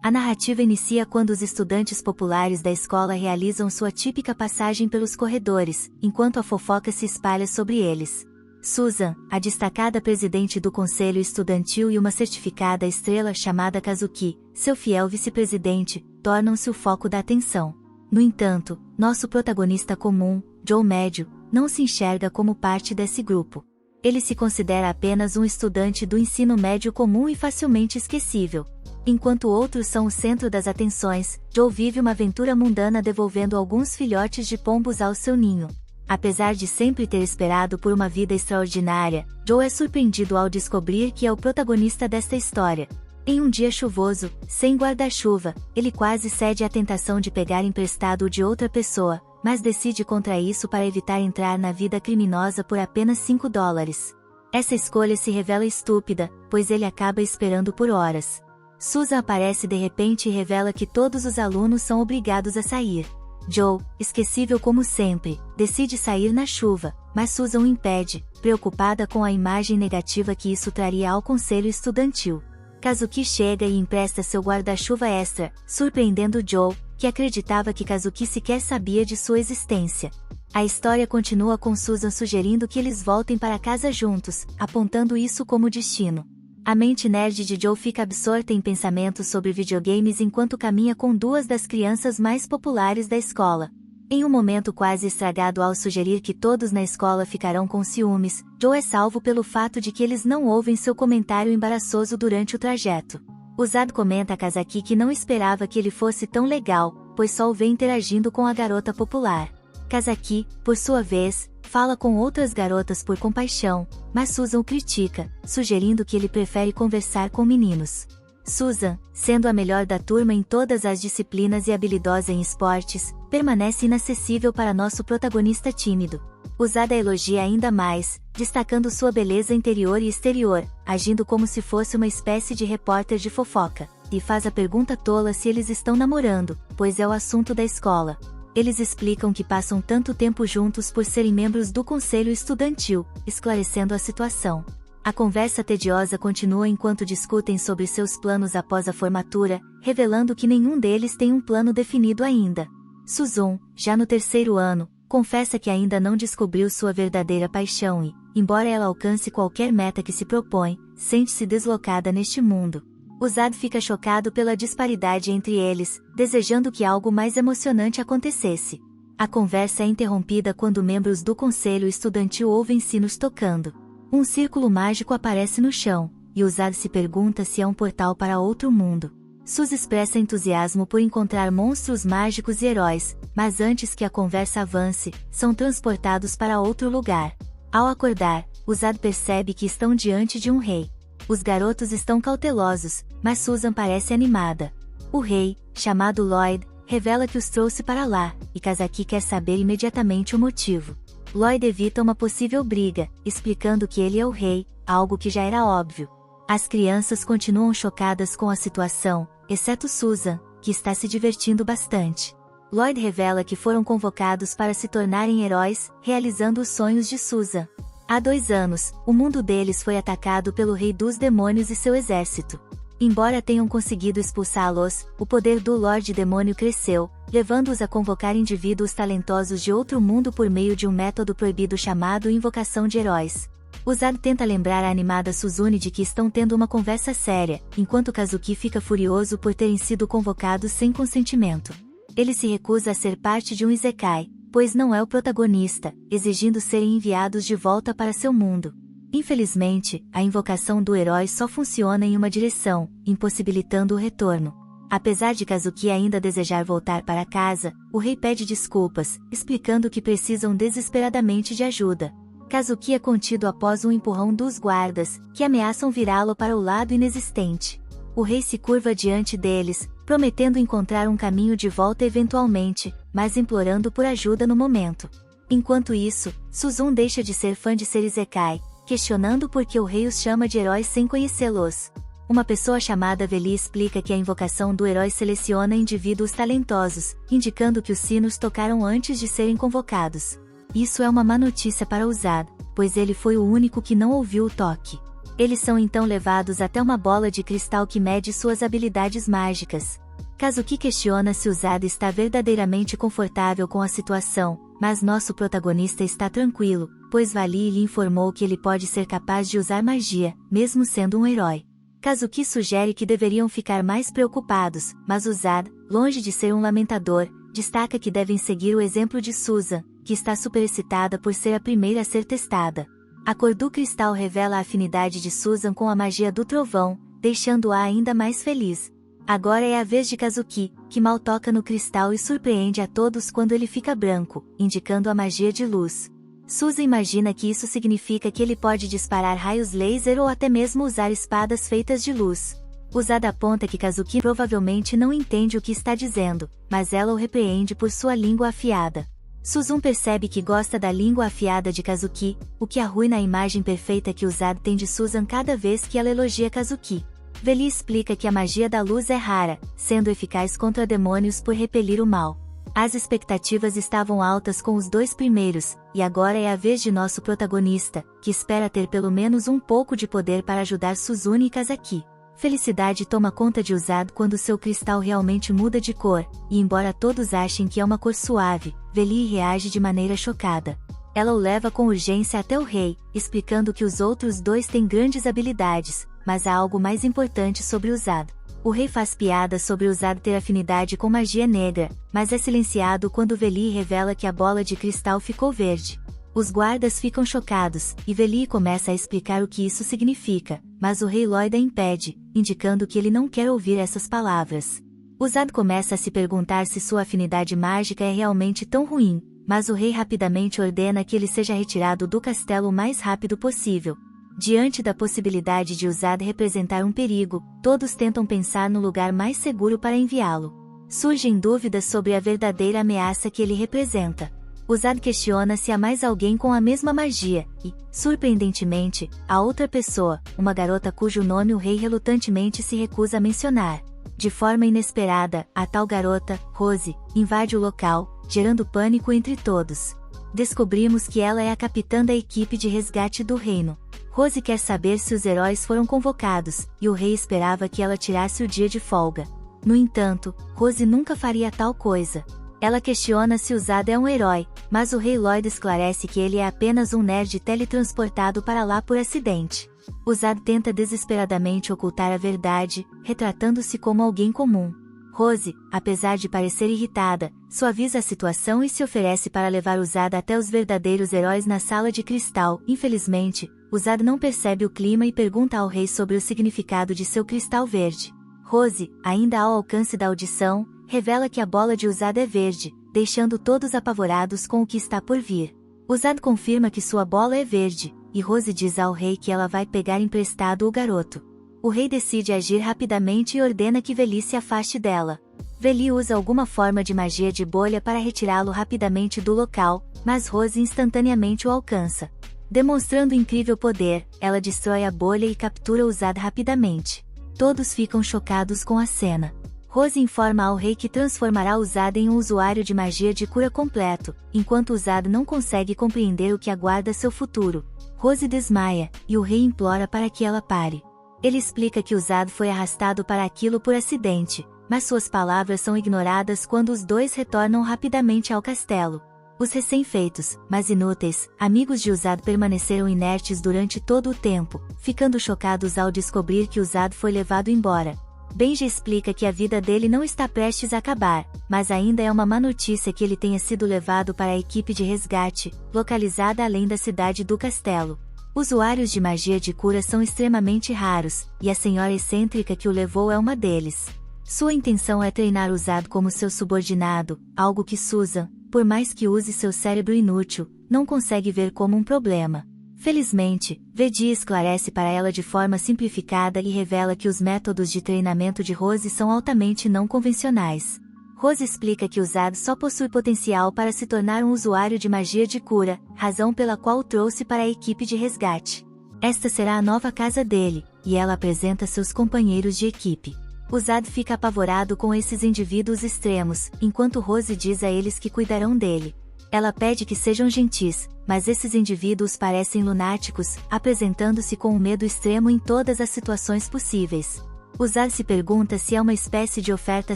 A narrativa inicia quando os estudantes populares da escola realizam sua típica passagem pelos corredores, enquanto a fofoca se espalha sobre eles. Susan, a destacada presidente do conselho estudantil e uma certificada estrela chamada Kazuki, seu fiel vice-presidente, tornam-se o foco da atenção. No entanto, nosso protagonista comum, Joe Médio, não se enxerga como parte desse grupo. Ele se considera apenas um estudante do ensino médio comum e facilmente esquecível. Enquanto outros são o centro das atenções, Joe vive uma aventura mundana devolvendo alguns filhotes de pombos ao seu ninho. Apesar de sempre ter esperado por uma vida extraordinária, Joe é surpreendido ao descobrir que é o protagonista desta história. Em um dia chuvoso, sem guarda-chuva, ele quase cede à tentação de pegar emprestado o de outra pessoa, mas decide contra isso para evitar entrar na vida criminosa por apenas $5. Essa escolha se revela estúpida, pois ele acaba esperando por horas. Susan aparece de repente e revela que todos os alunos são obrigados a sair. Joe, esquecível como sempre, decide sair na chuva, mas Susan o impede, preocupada com a imagem negativa que isso traria ao conselho estudantil. Kazuki chega e empresta seu guarda-chuva extra, surpreendendo Joe, que acreditava que Kazuki sequer sabia de sua existência. A história continua com Susan sugerindo que eles voltem para casa juntos, apontando isso como destino. A mente nerd de Joe fica absorta em pensamentos sobre videogames enquanto caminha com duas das crianças mais populares da escola. Em um momento quase estragado ao sugerir que todos na escola ficarão com ciúmes, Joe é salvo pelo fato de que eles não ouvem seu comentário embaraçoso durante o trajeto. Usado comenta a Kazaki que não esperava que ele fosse tão legal, pois só o vê interagindo com a garota popular. Kazaki, por sua vez, fala com outras garotas por compaixão, mas Susan o critica, sugerindo que ele prefere conversar com meninos. Susan, sendo a melhor da turma em todas as disciplinas e habilidosa em esportes, permanece inacessível para nosso protagonista tímido. Usada elogia ainda mais, destacando sua beleza interior e exterior, agindo como se fosse uma espécie de repórter de fofoca, e faz a pergunta tola se eles estão namorando, pois é o assunto da escola. Eles explicam que passam tanto tempo juntos por serem membros do conselho estudantil, esclarecendo a situação. A conversa tediosa continua enquanto discutem sobre seus planos após a formatura, revelando que nenhum deles tem um plano definido ainda. Susan, já no terceiro ano, confessa que ainda não descobriu sua verdadeira paixão e, embora ela alcance qualquer meta que se propõe, sente-se deslocada neste mundo. Usad fica chocado pela disparidade entre eles, desejando que algo mais emocionante acontecesse. A conversa é interrompida quando membros do conselho estudantil ouvem sinos tocando. Um círculo mágico aparece no chão, e Usad se pergunta se é um portal para outro mundo. Sus expressa entusiasmo por encontrar monstros mágicos e heróis, mas antes que a conversa avance, são transportados para outro lugar. Ao acordar, Usad percebe que estão diante de um rei. Os garotos estão cautelosos, mas Susan parece animada. O rei, chamado Lloyd, revela que os trouxe para lá, e Kazaki quer saber imediatamente o motivo. Lloyd evita uma possível briga, explicando que ele é o rei, algo que já era óbvio. As crianças continuam chocadas com a situação, exceto Susan, que está se divertindo bastante. Lloyd revela que foram convocados para se tornarem heróis, realizando os sonhos de Susan. Há 2 anos, o mundo deles foi atacado pelo Rei dos Demônios e seu exército. Embora tenham conseguido expulsá-los, o poder do Lorde Demônio cresceu, levando-os a convocar indivíduos talentosos de outro mundo por meio de um método proibido chamado Invocação de Heróis. Usad tenta lembrar a animada Suzune de que estão tendo uma conversa séria, enquanto Kazuki fica furioso por terem sido convocados sem consentimento. Ele se recusa a ser parte de um Isekai, pois não é o protagonista, exigindo serem enviados de volta para seu mundo. Infelizmente, a invocação do herói só funciona em uma direção, impossibilitando o retorno. Apesar de Kazuki ainda desejar voltar para casa, o rei pede desculpas, explicando que precisam desesperadamente de ajuda. Kazuki é contido após um empurrão dos guardas, que ameaçam virá-lo para o lado inexistente. O rei se curva diante deles, prometendo encontrar um caminho de volta eventualmente, mas implorando por ajuda no momento. Enquanto isso, Suzun deixa de ser fã de ser Isekai, questionando por que o rei os chama de heróis sem conhecê-los. Uma pessoa chamada Veli explica que a invocação do herói seleciona indivíduos talentosos, indicando que os sinos tocaram antes de serem convocados. Isso é uma má notícia para Usad, pois ele foi o único que não ouviu o toque. Eles são então levados até uma bola de cristal que mede suas habilidades mágicas. Kazuki questiona se Uzada está verdadeiramente confortável com a situação, mas nosso protagonista está tranquilo, pois Vali lhe informou que ele pode ser capaz de usar magia, mesmo sendo um herói. Kazuki sugere que deveriam ficar mais preocupados, mas Uzada, longe de ser um lamentador, destaca que devem seguir o exemplo de Susan, que está superexcitada por ser a primeira a ser testada. A cor do cristal revela a afinidade de Susan com a magia do trovão, deixando-a ainda mais feliz. Agora é a vez de Kazuki, que mal toca no cristal e surpreende a todos quando ele fica branco, indicando a magia de luz. Susan imagina que isso significa que ele pode disparar raios laser ou até mesmo usar espadas feitas de luz. Uzada aponta que Kazuki provavelmente não entende o que está dizendo, mas ela o repreende por sua língua afiada. Susan percebe que gosta da língua afiada de Kazuki, o que arruina a imagem perfeita que Uzada tem de Susan cada vez que ela elogia Kazuki. Veli explica que a magia da luz é rara, sendo eficaz contra demônios por repelir o mal. As expectativas estavam altas com os dois primeiros, e agora é a vez de nosso protagonista, que espera ter pelo menos um pouco de poder para ajudar Suzune e Kazaki. Felicidade toma conta de Uzada quando seu cristal realmente muda de cor, e embora todos achem que é uma cor suave, Veli reage de maneira chocada. Ela o leva com urgência até o rei, explicando que os outros dois têm grandes habilidades, mas há algo mais importante sobre Uzada. O rei faz piada sobre Uzada ter afinidade com magia negra, mas é silenciado quando Veli revela que a bola de cristal ficou verde. Os guardas ficam chocados, e Veli começa a explicar o que isso significa, mas o rei Lloyd a impede, indicando que ele não quer ouvir essas palavras. Uzada começa a se perguntar se sua afinidade mágica é realmente tão ruim, mas o rei rapidamente ordena que ele seja retirado do castelo o mais rápido possível. Diante da possibilidade de Uzada representar um perigo, todos tentam pensar no lugar mais seguro para enviá-lo. Surgem dúvidas sobre a verdadeira ameaça que ele representa. Uzada questiona se há mais alguém com a mesma magia, e, surpreendentemente, há outra pessoa, uma garota cujo nome o rei relutantemente se recusa a mencionar. De forma inesperada, a tal garota, Rose, invade o local, gerando pânico entre todos. Descobrimos que ela é a capitã da equipe de resgate do reino. Rose quer saber se os heróis foram convocados, e o rei esperava que ela tirasse o dia de folga. No entanto, Rose nunca faria tal coisa. Ela questiona se Uzada é um herói, mas o rei Lloyd esclarece que ele é apenas um nerd teletransportado para lá por acidente. Uzada tenta desesperadamente ocultar a verdade, retratando-se como alguém comum. Rose, apesar de parecer irritada, suaviza a situação e se oferece para levar Uzada até os verdadeiros heróis na sala de cristal. Infelizmente, Uzada não percebe o clima e pergunta ao rei sobre o significado de seu cristal verde. Rose, ainda ao alcance da audição, revela que a bola de Uzada é verde, deixando todos apavorados com o que está por vir. Uzada confirma que sua bola é verde, e Rose diz ao rei que ela vai pegar emprestado o garoto. O rei decide agir rapidamente e ordena que Veli se afaste dela. Veli usa alguma forma de magia de bolha para retirá-lo rapidamente do local, mas Rose instantaneamente o alcança. Demonstrando incrível poder, ela destrói a bolha e captura Uzada rapidamente. Todos ficam chocados com a cena. Rose informa ao rei que transformará Uzada em um usuário de magia de cura completo, enquanto Uzada não consegue compreender o que aguarda seu futuro. Rose desmaia, e o rei implora para que ela pare. Ele explica que Uzada foi arrastado para aquilo por acidente, mas suas palavras são ignoradas quando os dois retornam rapidamente ao castelo. Os recém-feitos, mas inúteis, amigos de Uzada permaneceram inertes durante todo o tempo, ficando chocados ao descobrir que Uzada foi levado embora. Benji explica que a vida dele não está prestes a acabar, mas ainda é uma má notícia que ele tenha sido levado para a equipe de resgate, localizada além da cidade do castelo. Usuários de magia de cura são extremamente raros, e a senhora excêntrica que o levou é uma deles. Sua intenção é treinar Uzada como seu subordinado, algo que Susan, por mais que use seu cérebro inútil, não consegue ver como um problema. Felizmente, Vedi esclarece para ela de forma simplificada e revela que os métodos de treinamento de Rose são altamente não convencionais. Rose explica que Uzada só possui potencial para se tornar um usuário de magia de cura, razão pela qual o trouxe para a equipe de resgate. Esta será a nova casa dele, e ela apresenta seus companheiros de equipe. Uzada fica apavorado com esses indivíduos extremos, enquanto Rose diz a eles que cuidarão dele. Ela pede que sejam gentis, mas esses indivíduos parecem lunáticos, apresentando-se com um medo extremo em todas as situações possíveis. Uzad se pergunta se é uma espécie de oferta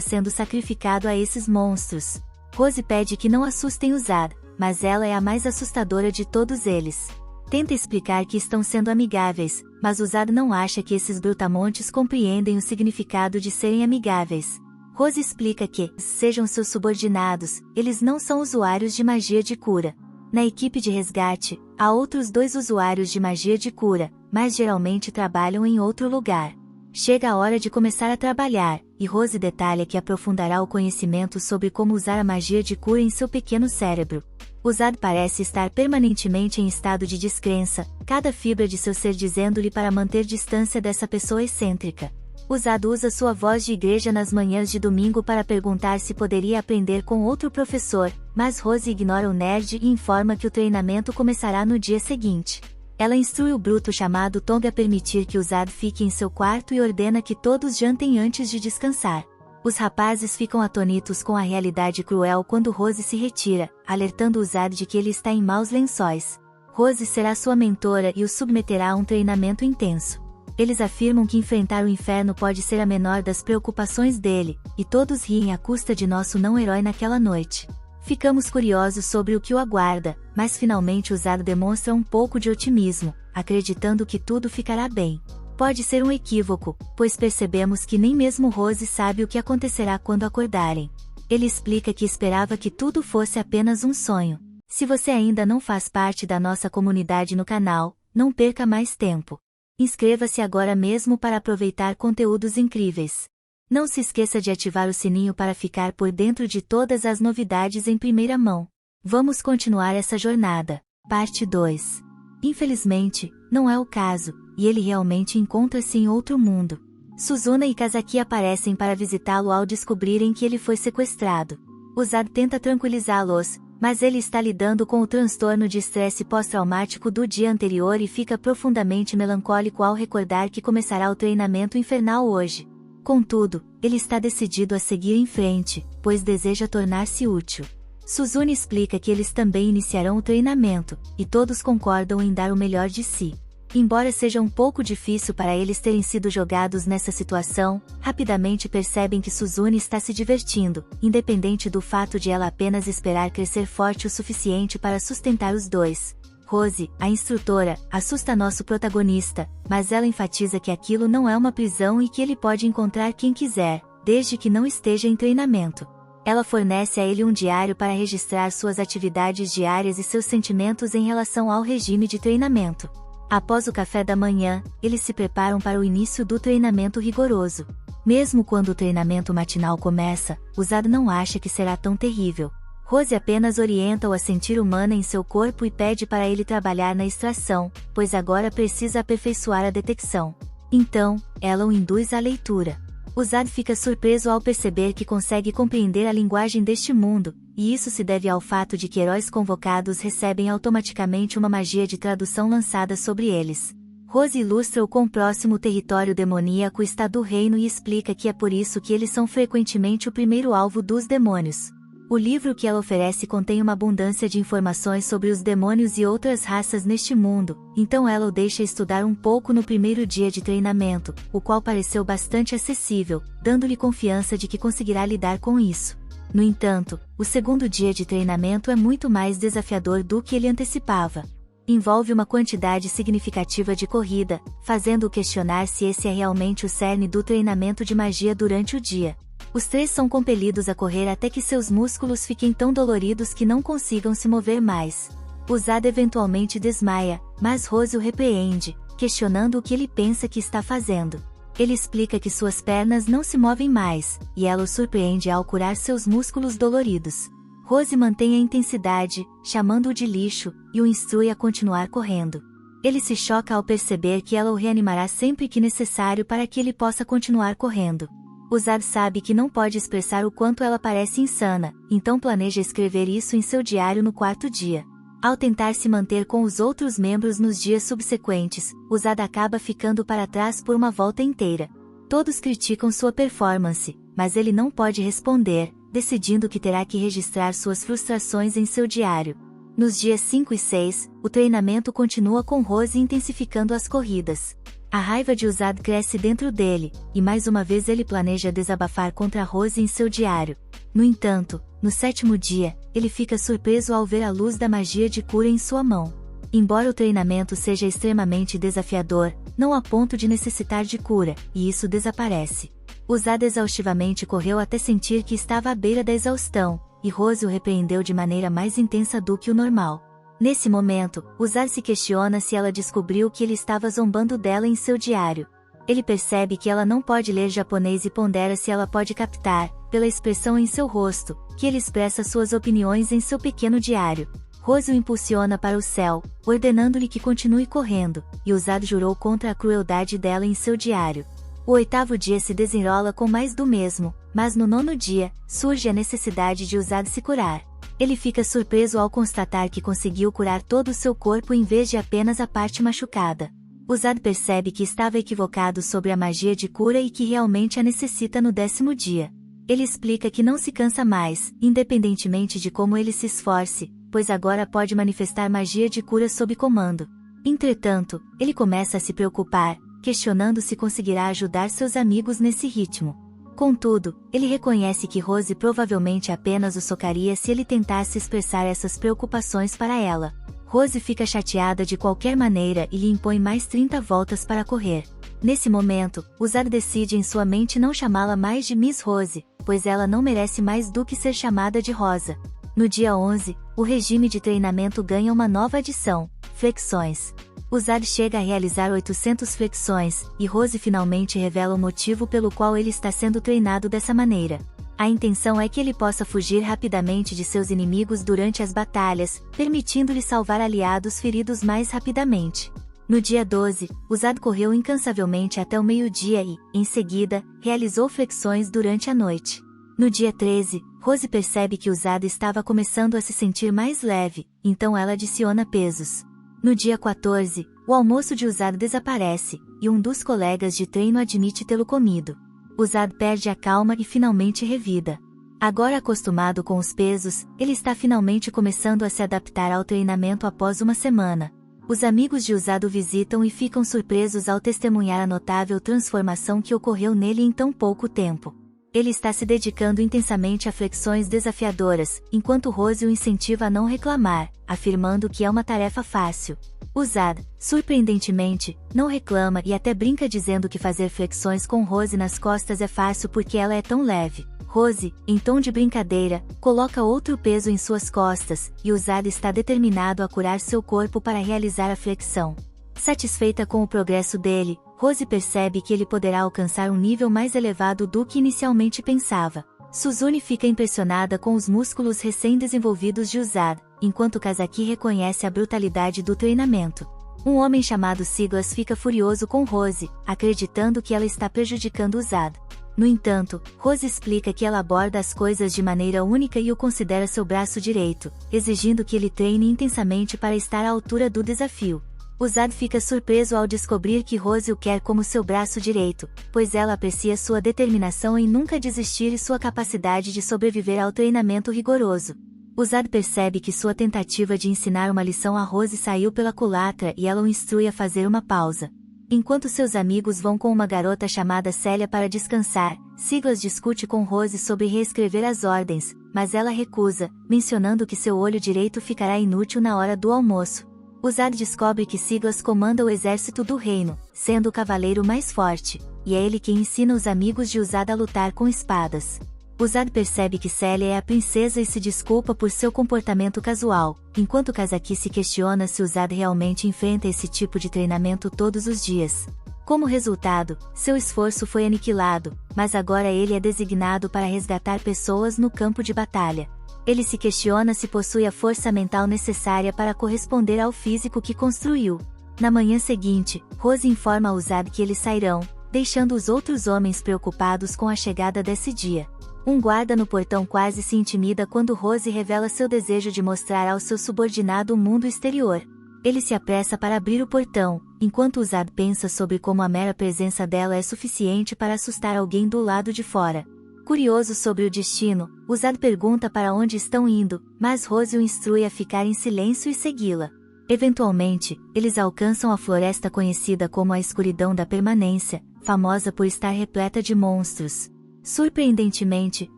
sendo sacrificado a esses monstros. Rose pede que não assustem Uzad, mas ela é a mais assustadora de todos eles. Tenta explicar que estão sendo amigáveis, mas Uzad não acha que esses brutamontes compreendem o significado de serem amigáveis. Rose explica que, sejam seus subordinados, eles não são usuários de magia de cura. Na equipe de resgate, há outros 2 usuários de magia de cura, mas geralmente trabalham em outro lugar. Chega a hora de começar a trabalhar, e Rose detalha que aprofundará o conhecimento sobre como usar a magia de cura em seu pequeno cérebro. Uzad parece estar permanentemente em estado de descrença, cada fibra de seu ser dizendo-lhe para manter distância dessa pessoa excêntrica. Uzad usa sua voz de igreja nas manhãs de domingo para perguntar se poderia aprender com outro professor, mas Rose ignora o nerd e informa que o treinamento começará no dia seguinte. Ela instrui o bruto chamado Tong a permitir que Uzad fique em seu quarto e ordena que todos jantem antes de descansar. Os rapazes ficam atônitos com a realidade cruel quando Rose se retira, alertando Uzad de que ele está em maus lençóis. Rose será sua mentora e o submeterá a um treinamento intenso. Eles afirmam que enfrentar o inferno pode ser a menor das preocupações dele, e todos riem à custa de nosso não-herói naquela noite. Ficamos curiosos sobre o que o aguarda, mas finalmente Uzad demonstra um pouco de otimismo, acreditando que tudo ficará bem. Pode ser um equívoco, pois percebemos que nem mesmo Rose sabe o que acontecerá quando acordarem. Ele explica que esperava que tudo fosse apenas um sonho. Se você ainda não faz parte da nossa comunidade no canal, não perca mais tempo. Inscreva-se agora mesmo para aproveitar conteúdos incríveis. Não se esqueça de ativar o sininho para ficar por dentro de todas as novidades em primeira mão. Vamos continuar essa jornada. Parte 2. Infelizmente, não é o caso, e ele realmente encontra-se em outro mundo. Suzuna e Kazaki aparecem para visitá-lo ao descobrirem que ele foi sequestrado. Uzad tenta tranquilizá-los, mas ele está lidando com o transtorno de estresse pós-traumático do dia anterior e fica profundamente melancólico ao recordar que começará o treinamento infernal hoje. Contudo, ele está decidido a seguir em frente, pois deseja tornar-se útil. Suzuna explica que eles também iniciarão o treinamento, e todos concordam em dar o melhor de si. Embora seja um pouco difícil para eles terem sido jogados nessa situação, rapidamente percebem que Suzuna está se divertindo, independente do fato de ela apenas esperar crescer forte o suficiente para sustentar os dois. Rose, a instrutora, assusta nosso protagonista, mas ela enfatiza que aquilo não é uma prisão e que ele pode encontrar quem quiser, desde que não esteja em treinamento. Ela fornece a ele um diário para registrar suas atividades diárias e seus sentimentos em relação ao regime de treinamento. Após o café da manhã, eles se preparam para o início do treinamento rigoroso. Mesmo quando o treinamento matinal começa, Uzad não acha que será tão terrível. Rose apenas orienta-o a sentir humana em seu corpo e pede para ele trabalhar na extração, pois agora precisa aperfeiçoar a detecção. Então, ela o induz à leitura. Uzad fica surpreso ao perceber que consegue compreender a linguagem deste mundo, e isso se deve ao fato de que heróis convocados recebem automaticamente uma magia de tradução lançada sobre eles. Rose ilustra o quão próximo o território demoníaco está do reino e explica que é por isso que eles são frequentemente o primeiro alvo dos demônios. O livro que ela oferece contém uma abundância de informações sobre os demônios e outras raças neste mundo, então ela o deixa estudar um pouco no primeiro dia de treinamento, o qual pareceu bastante acessível, dando-lhe confiança de que conseguirá lidar com isso. No entanto, o segundo dia de treinamento é muito mais desafiador do que ele antecipava. Envolve uma quantidade significativa de corrida, fazendo-o questionar se esse é realmente o cerne do treinamento de magia durante o dia. Os três são compelidos a correr até que seus músculos fiquem tão doloridos que não consigam se mover mais. Uzad eventualmente desmaia, mas Rose o repreende, questionando o que ele pensa que está fazendo. Ele explica que suas pernas não se movem mais, e ela o surpreende ao curar seus músculos doloridos. Rose mantém a intensidade, chamando-o de lixo, e o instrui a continuar correndo. Ele se choca ao perceber que ela o reanimará sempre que necessário para que ele possa continuar correndo. Uzad sabe que não pode expressar o quanto ela parece insana, então planeja escrever isso em seu diário no quarto dia. Ao tentar se manter com os outros membros nos dias subsequentes, Uzad acaba ficando para trás por uma volta inteira. Todos criticam sua performance, mas ele não pode responder, decidindo que terá que registrar suas frustrações em seu diário. Nos dias 5 e 6, o treinamento continua com Rose intensificando as corridas. A raiva de Usad cresce dentro dele, e mais uma vez ele planeja desabafar contra Rose em seu diário. No entanto, no 7º dia, ele fica surpreso ao ver a luz da magia de cura em sua mão. Embora o treinamento seja extremamente desafiador, não a ponto de necessitar de cura, e isso desaparece. Usad exaustivamente correu até sentir que estava à beira da exaustão, e Rose o repreendeu de maneira mais intensa do que o normal. Nesse momento, Usad se questiona se ela descobriu que ele estava zombando dela em seu diário. Ele percebe que ela não pode ler japonês e pondera se ela pode captar, pela expressão em seu rosto, que ele expressa suas opiniões em seu pequeno diário. Rose o impulsiona para o céu, ordenando-lhe que continue correndo, e Usad jurou contra a crueldade dela em seu diário. O 8º dia se desenrola com mais do mesmo, mas no 9º dia, surge a necessidade de Usad se curar. Ele fica surpreso ao constatar que conseguiu curar todo o seu corpo em vez de apenas a parte machucada. Usad percebe que estava equivocado sobre a magia de cura e que realmente a necessita no 10º dia. Ele explica que não se cansa mais, independentemente de como ele se esforce, pois agora pode manifestar magia de cura sob comando. Entretanto, ele começa a se preocupar, questionando se conseguirá ajudar seus amigos nesse ritmo. Contudo, ele reconhece que Rose provavelmente apenas o socaria se ele tentasse expressar essas preocupações para ela. Rose fica chateada de qualquer maneira e lhe impõe mais 30 voltas para correr. Nesse momento, Usad decide em sua mente não chamá-la mais de Miss Rose, pois ela não merece mais do que ser chamada de Rosa. No dia 11, o regime de treinamento ganha uma nova adição, flexões. Usad chega a realizar 800 flexões, e Rose finalmente revela o motivo pelo qual ele está sendo treinado dessa maneira. A intenção é que ele possa fugir rapidamente de seus inimigos durante as batalhas, permitindo-lhe salvar aliados feridos mais rapidamente. No dia 12, Usad correu incansavelmente até o meio-dia e, em seguida, realizou flexões durante a noite. No dia 13, Rose percebe que Usad estava começando a se sentir mais leve, então ela adiciona pesos. No dia 14, o almoço de Usad desaparece, e um dos colegas de treino admite tê-lo comido. Usad perde a calma e finalmente revida. Agora acostumado com os pesos, ele está finalmente começando a se adaptar ao treinamento após uma semana. Os amigos de Usad o visitam e ficam surpresos ao testemunhar a notável transformação que ocorreu nele em tão pouco tempo. Ele está se dedicando intensamente a flexões desafiadoras, enquanto Rose o incentiva a não reclamar, afirmando que é uma tarefa fácil. Usad, surpreendentemente, não reclama e até brinca dizendo que fazer flexões com Rose nas costas é fácil porque ela é tão leve. Rose, em tom de brincadeira, coloca outro peso em suas costas, e Usad está determinado a curar seu corpo para realizar a flexão. Satisfeita com o progresso dele, Rose percebe que ele poderá alcançar um nível mais elevado do que inicialmente pensava. Suzune fica impressionada com os músculos recém-desenvolvidos de Usad, enquanto Kazaki reconhece a brutalidade do treinamento. Um homem chamado Siglas fica furioso com Rose, acreditando que ela está prejudicando Usad. No entanto, Rose explica que ela aborda as coisas de maneira única e o considera seu braço direito, exigindo que ele treine intensamente para estar à altura do desafio. Usad fica surpreso ao descobrir que Rose o quer como seu braço direito, pois ela aprecia sua determinação em nunca desistir e sua capacidade de sobreviver ao treinamento rigoroso. Usad percebe que sua tentativa de ensinar uma lição a Rose saiu pela culatra e ela o instrui a fazer uma pausa. Enquanto seus amigos vão com uma garota chamada Célia para descansar, Siglas discute com Rose sobre reescrever as ordens, mas ela recusa, mencionando que seu olho direito ficará inútil na hora do almoço. Usad descobre que Siglas comanda o exército do reino, sendo o cavaleiro mais forte, e é ele quem ensina os amigos de Usad a lutar com espadas. Usad percebe que Célia é a princesa e se desculpa por seu comportamento casual, enquanto Kazaki se questiona se Usad realmente enfrenta esse tipo de treinamento todos os dias. Como resultado, seu esforço foi aniquilado, mas agora ele é designado para resgatar pessoas no campo de batalha. Ele se questiona se possui a força mental necessária para corresponder ao físico que construiu. Na manhã seguinte, Rose informa a Usad que eles sairão, deixando os outros homens preocupados com a chegada desse dia. Um guarda no portão quase se intimida quando Rose revela seu desejo de mostrar ao seu subordinado o mundo exterior. Ele se apressa para abrir o portão, enquanto Usad pensa sobre como a mera presença dela é suficiente para assustar alguém do lado de fora. Curioso sobre o destino, Uzad pergunta para onde estão indo, mas Rose o instrui a ficar em silêncio e segui-la. Eventualmente, eles alcançam a floresta conhecida como a Escuridão da Permanência, famosa por estar repleta de monstros. Surpreendentemente,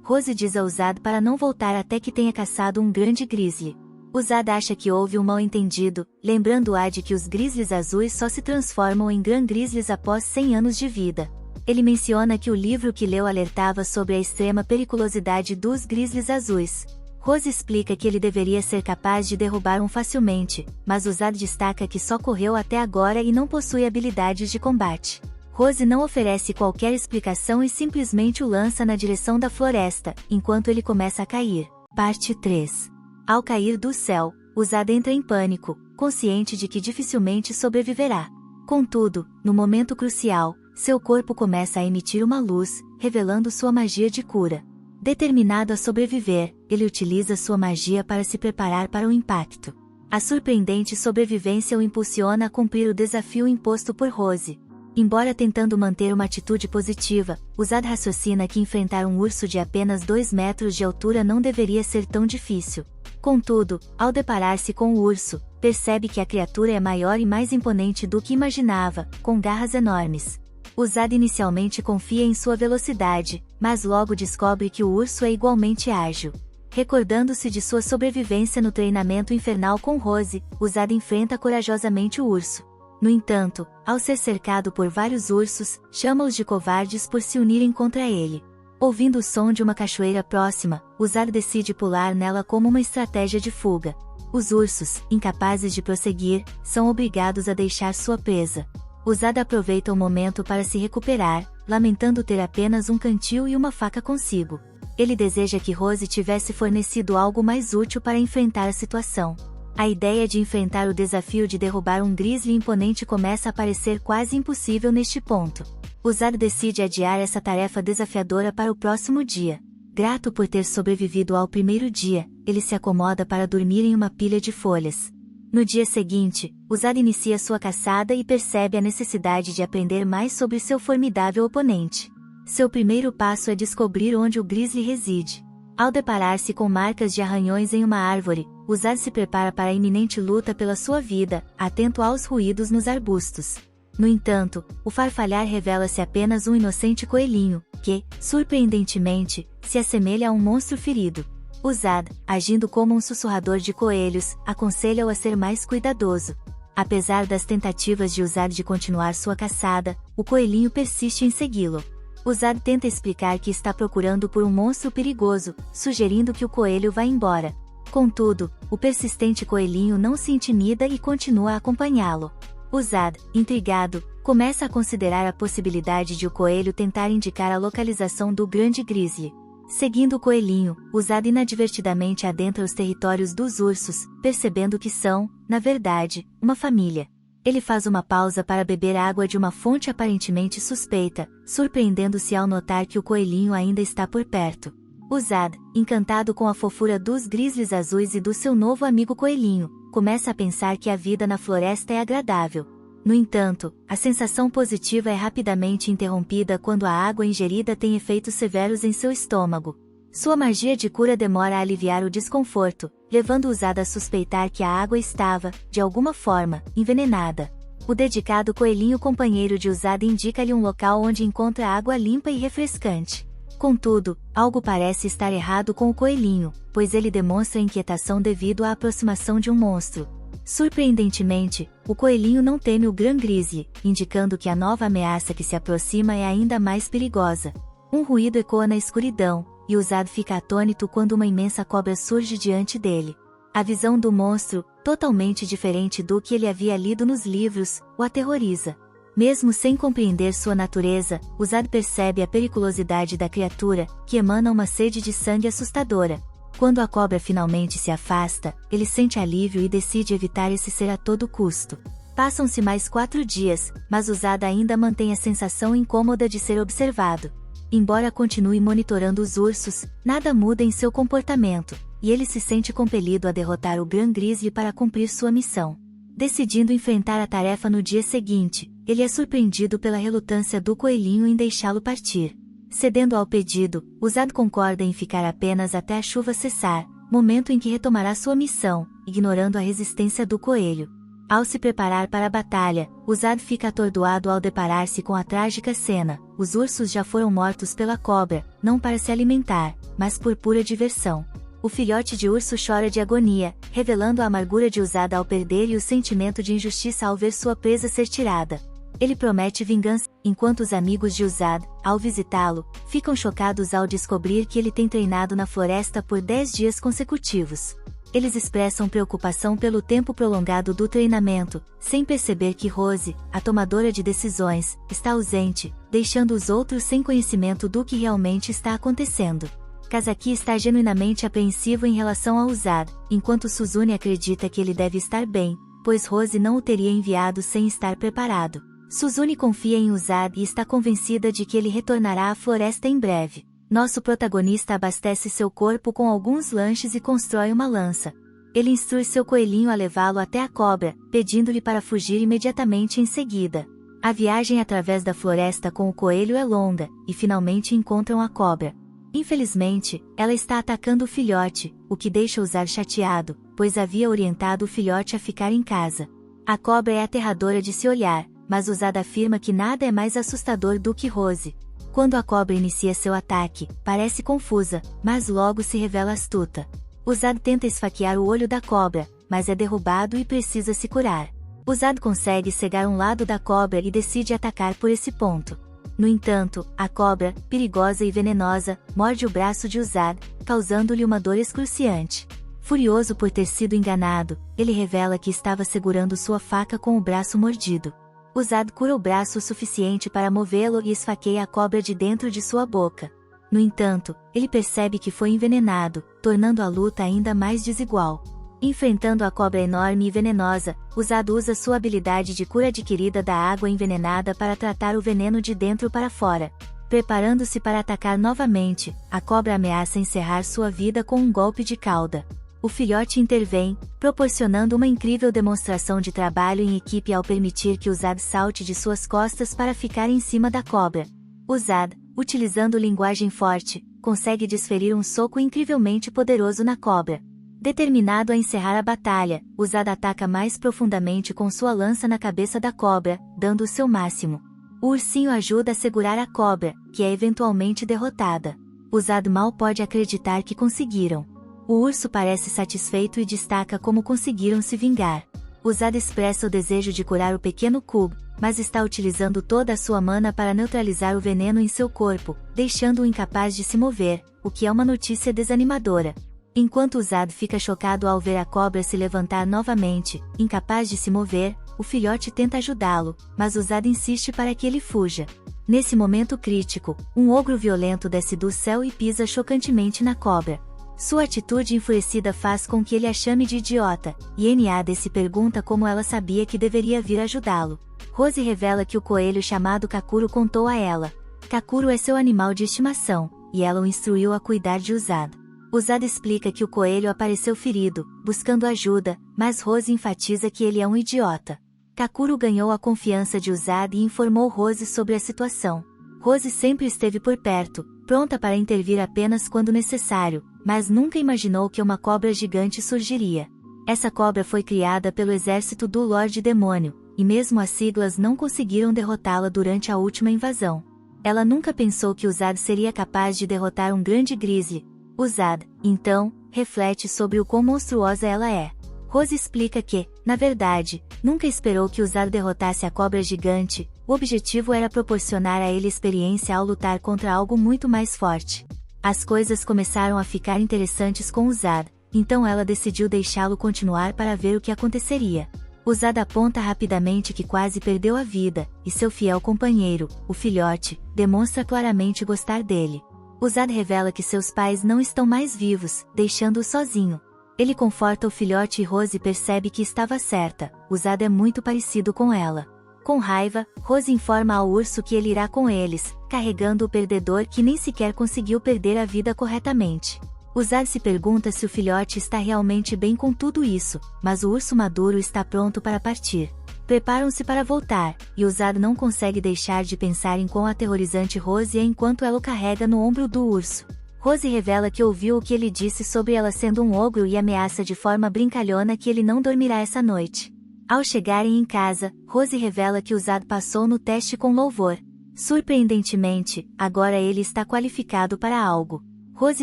Rose diz a Uzad para não voltar até que tenha caçado um grande grizzly. Uzad acha que houve um mal-entendido, lembrando-a de que os grizzlies azuis só se transformam em Gran Grizzlies após 100 anos de vida. Ele menciona que o livro que leu alertava sobre a extrema periculosidade dos grizzlies azuis. Rose explica que ele deveria ser capaz de derrubar um facilmente, mas Uzad destaca que só correu até agora e não possui habilidades de combate. Rose não oferece qualquer explicação e simplesmente o lança na direção da floresta, enquanto ele começa a cair. Parte 3. Ao cair do céu, Uzad entra em pânico, consciente de que dificilmente sobreviverá. Contudo, no momento crucial, seu corpo começa a emitir uma luz, revelando sua magia de cura. Determinado a sobreviver, ele utiliza sua magia para se preparar para o impacto. A surpreendente sobrevivência o impulsiona a cumprir o desafio imposto por Rose. Embora tentando manter uma atitude positiva, Uzad raciocina que enfrentar um urso de apenas 2 metros de altura não deveria ser tão difícil. Contudo, ao deparar-se com o urso, percebe que a criatura é maior e mais imponente do que imaginava, com garras enormes. Uzad inicialmente confia em sua velocidade, mas logo descobre que o urso é igualmente ágil. Recordando-se de sua sobrevivência no treinamento infernal com Rose, Uzad enfrenta corajosamente o urso. No entanto, ao ser cercado por vários ursos, chama-os de covardes por se unirem contra ele. Ouvindo o som de uma cachoeira próxima, Uzad decide pular nela como uma estratégia de fuga. Os ursos, incapazes de prosseguir, são obrigados a deixar sua presa. Uzad aproveita o momento para se recuperar, lamentando ter apenas um cantil e uma faca consigo. Ele deseja que Rose tivesse fornecido algo mais útil para enfrentar a situação. A ideia de enfrentar o desafio de derrubar um grizzly imponente começa a parecer quase impossível neste ponto. Uzad decide adiar essa tarefa desafiadora para o próximo dia. Grato por ter sobrevivido ao primeiro dia, ele se acomoda para dormir em uma pilha de folhas. No dia seguinte, Uzad inicia sua caçada e percebe a necessidade de aprender mais sobre seu formidável oponente. Seu primeiro passo é descobrir onde o grizzly reside. Ao deparar-se com marcas de arranhões em uma árvore, Uzad se prepara para a iminente luta pela sua vida, atento aos ruídos nos arbustos. No entanto, o farfalhar revela-se apenas um inocente coelhinho, que, surpreendentemente, se assemelha a um monstro ferido. Uzad, agindo como um sussurrador de coelhos, aconselha-o a ser mais cuidadoso. Apesar das tentativas de Uzad de continuar sua caçada, o coelhinho persiste em segui-lo. Uzad tenta explicar que está procurando por um monstro perigoso, sugerindo que o coelho vá embora. Contudo, o persistente coelhinho não se intimida e continua a acompanhá-lo. Uzad, intrigado, começa a considerar a possibilidade de o coelho tentar indicar a localização do grande grizzly. Seguindo o coelhinho, Uzad inadvertidamente adentra os territórios dos ursos, percebendo que são, na verdade, uma família. Ele faz uma pausa para beber água de uma fonte aparentemente suspeita, surpreendendo-se ao notar que o coelhinho ainda está por perto. Uzad, encantado com a fofura dos grizzlies azuis e do seu novo amigo coelhinho, começa a pensar que a vida na floresta é agradável. No entanto, a sensação positiva é rapidamente interrompida quando a água ingerida tem efeitos severos em seu estômago. Sua magia de cura demora a aliviar o desconforto, levando Uzad a suspeitar que a água estava, de alguma forma, envenenada. O dedicado coelhinho companheiro de Uzad indica-lhe um local onde encontra água limpa e refrescante. Contudo, algo parece estar errado com o coelhinho, pois ele demonstra inquietação devido à aproximação de um monstro. Surpreendentemente, o coelhinho não teme o Gran Grizzly, indicando que a nova ameaça que se aproxima é ainda mais perigosa. Um ruído ecoa na escuridão, e Uzad fica atônito quando uma imensa cobra surge diante dele. A visão do monstro, totalmente diferente do que ele havia lido nos livros, o aterroriza. Mesmo sem compreender sua natureza, Uzad percebe a periculosidade da criatura, que emana uma sede de sangue assustadora. Quando a cobra finalmente se afasta, ele sente alívio e decide evitar esse ser a todo custo. Passam-se mais 4 dias, mas Uzad ainda mantém a sensação incômoda de ser observado. Embora continue monitorando os ursos, nada muda em seu comportamento, e ele se sente compelido a derrotar o Gran Grizzly para cumprir sua missão. Decidindo enfrentar a tarefa no dia seguinte, ele é surpreendido pela relutância do coelhinho em deixá-lo partir. Cedendo ao pedido, Usad concorda em ficar apenas até a chuva cessar, momento em que retomará sua missão, ignorando a resistência do coelho. Ao se preparar para a batalha, Usad fica atordoado ao deparar-se com a trágica cena. Os ursos já foram mortos pela cobra, não para se alimentar, mas por pura diversão. O filhote de urso chora de agonia, revelando a amargura de Usad ao perder e o sentimento de injustiça ao ver sua presa ser tirada. Ele promete vingança, enquanto os amigos de Usad, ao visitá-lo, ficam chocados ao descobrir que ele tem treinado na floresta por 10 dias consecutivos. Eles expressam preocupação pelo tempo prolongado do treinamento, sem perceber que Rose, a tomadora de decisões, está ausente, deixando os outros sem conhecimento do que realmente está acontecendo. Kazaki está genuinamente apreensivo em relação a Usad, enquanto Suzune acredita que ele deve estar bem, pois Rose não o teria enviado sem estar preparado. Suzune confia em Usad e está convencida de que ele retornará à floresta em breve. Nosso protagonista abastece seu corpo com alguns lanches e constrói uma lança. Ele instrui seu coelhinho a levá-lo até a cobra, pedindo-lhe para fugir imediatamente em seguida. A viagem através da floresta com o coelho é longa, e finalmente encontram a cobra. Infelizmente, ela está atacando o filhote, o que deixa Usad chateado, pois havia orientado o filhote a ficar em casa. A cobra é aterradora de se olhar, mas Usad afirma que nada é mais assustador do que Rose. Quando a cobra inicia seu ataque, parece confusa, mas logo se revela astuta. Usad tenta esfaquear o olho da cobra, mas é derrubado e precisa se curar. Usad consegue cegar um lado da cobra e decide atacar por esse ponto. No entanto, a cobra, perigosa e venenosa, morde o braço de Usad, causando-lhe uma dor excruciante. Furioso por ter sido enganado, ele revela que estava segurando sua faca com o braço mordido. Usad cura o braço o suficiente para movê-lo e esfaqueia a cobra de dentro de sua boca. No entanto, ele percebe que foi envenenado, tornando a luta ainda mais desigual. Enfrentando a cobra enorme e venenosa, Usad usa sua habilidade de cura adquirida da água envenenada para tratar o veneno de dentro para fora. Preparando-se para atacar novamente, a cobra ameaça encerrar sua vida com um golpe de cauda. O filhote intervém, proporcionando uma incrível demonstração de trabalho em equipe ao permitir que Usad salte de suas costas para ficar em cima da cobra. Usad, utilizando linguagem forte, consegue desferir um soco incrivelmente poderoso na cobra. Determinado a encerrar a batalha, Usad ataca mais profundamente com sua lança na cabeça da cobra, dando o seu máximo. O ursinho ajuda a segurar a cobra, que é eventualmente derrotada. Usad mal pode acreditar que conseguiram. O urso parece satisfeito e destaca como conseguiram se vingar. Usad expressa o desejo de curar o pequeno Cub, mas está utilizando toda a sua mana para neutralizar o veneno em seu corpo, deixando-o incapaz de se mover, o que é uma notícia desanimadora. Enquanto Usad fica chocado ao ver a cobra se levantar novamente, incapaz de se mover, o filhote tenta ajudá-lo, mas Usad insiste para que ele fuja. Nesse momento crítico, um ogro violento desce do céu e pisa chocantemente na cobra. Sua atitude enfurecida faz com que ele a chame de idiota, e Nade se pergunta como ela sabia que deveria vir ajudá-lo. Rose revela que o coelho chamado Kakuro contou a ela. Kakuro é seu animal de estimação, e ela o instruiu a cuidar de Usad. Usad explica que o coelho apareceu ferido, buscando ajuda, mas Rose enfatiza que ele é um idiota. Kakuro ganhou a confiança de Usad e informou Rose sobre a situação. Rose sempre esteve por perto, pronta para intervir apenas quando necessário, mas nunca imaginou que uma cobra gigante surgiria. Essa cobra foi criada pelo exército do Lorde Demônio, e mesmo as siglas não conseguiram derrotá-la durante a última invasão. Ela nunca pensou que Usad seria capaz de derrotar um grande grizzly. Usad, então, reflete sobre o quão monstruosa ela é. Rose explica que, na verdade, nunca esperou que Usad derrotasse a cobra gigante. O objetivo era proporcionar a ele experiência ao lutar contra algo muito mais forte. As coisas começaram a ficar interessantes com Usad, então ela decidiu deixá-lo continuar para ver o que aconteceria. Usad aponta rapidamente que quase perdeu a vida, e seu fiel companheiro, o filhote, demonstra claramente gostar dele. Usad revela que seus pais não estão mais vivos, deixando-o sozinho. Ele conforta o filhote e Rose percebe que estava certa, Usad é muito parecido com ela. Com raiva, Rose informa ao urso que ele irá com eles, carregando o perdedor que nem sequer conseguiu perder a vida corretamente. Usad se pergunta se o filhote está realmente bem com tudo isso, mas o urso maduro está pronto para partir. Preparam-se para voltar, e Uzad não consegue deixar de pensar em quão aterrorizante Rose é enquanto ela o carrega no ombro do urso. Rose revela que ouviu o que ele disse sobre ela sendo um ogro e ameaça de forma brincalhona que ele não dormirá essa noite. Ao chegarem em casa, Rose revela que Uzad passou no teste com louvor. Surpreendentemente, agora ele está qualificado para algo. Rose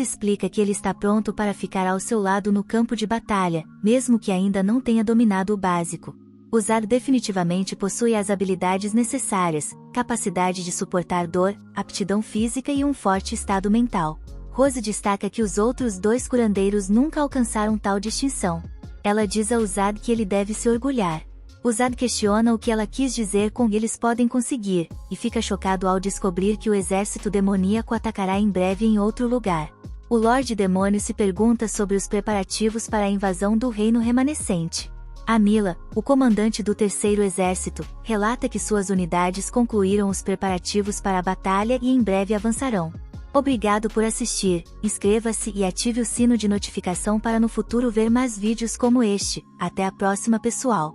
explica que ele está pronto para ficar ao seu lado no campo de batalha, mesmo que ainda não tenha dominado o básico. Uzad definitivamente possui as habilidades necessárias, capacidade de suportar dor, aptidão física e um forte estado mental. Rose destaca que os outros 2 curandeiros nunca alcançaram tal distinção. Ela diz a Uzad que ele deve se orgulhar. Uzad questiona o que ela quis dizer com "eles podem conseguir", e fica chocado ao descobrir que o exército demoníaco atacará em breve em outro lugar. O Lorde Demônio se pergunta sobre os preparativos para a invasão do reino remanescente. Amila, o comandante do Terceiro Exército, relata que suas unidades concluíram os preparativos para a batalha e em breve avançarão. Obrigado por assistir, inscreva-se e ative o sino de notificação para no futuro ver mais vídeos como este. Até a próxima, pessoal!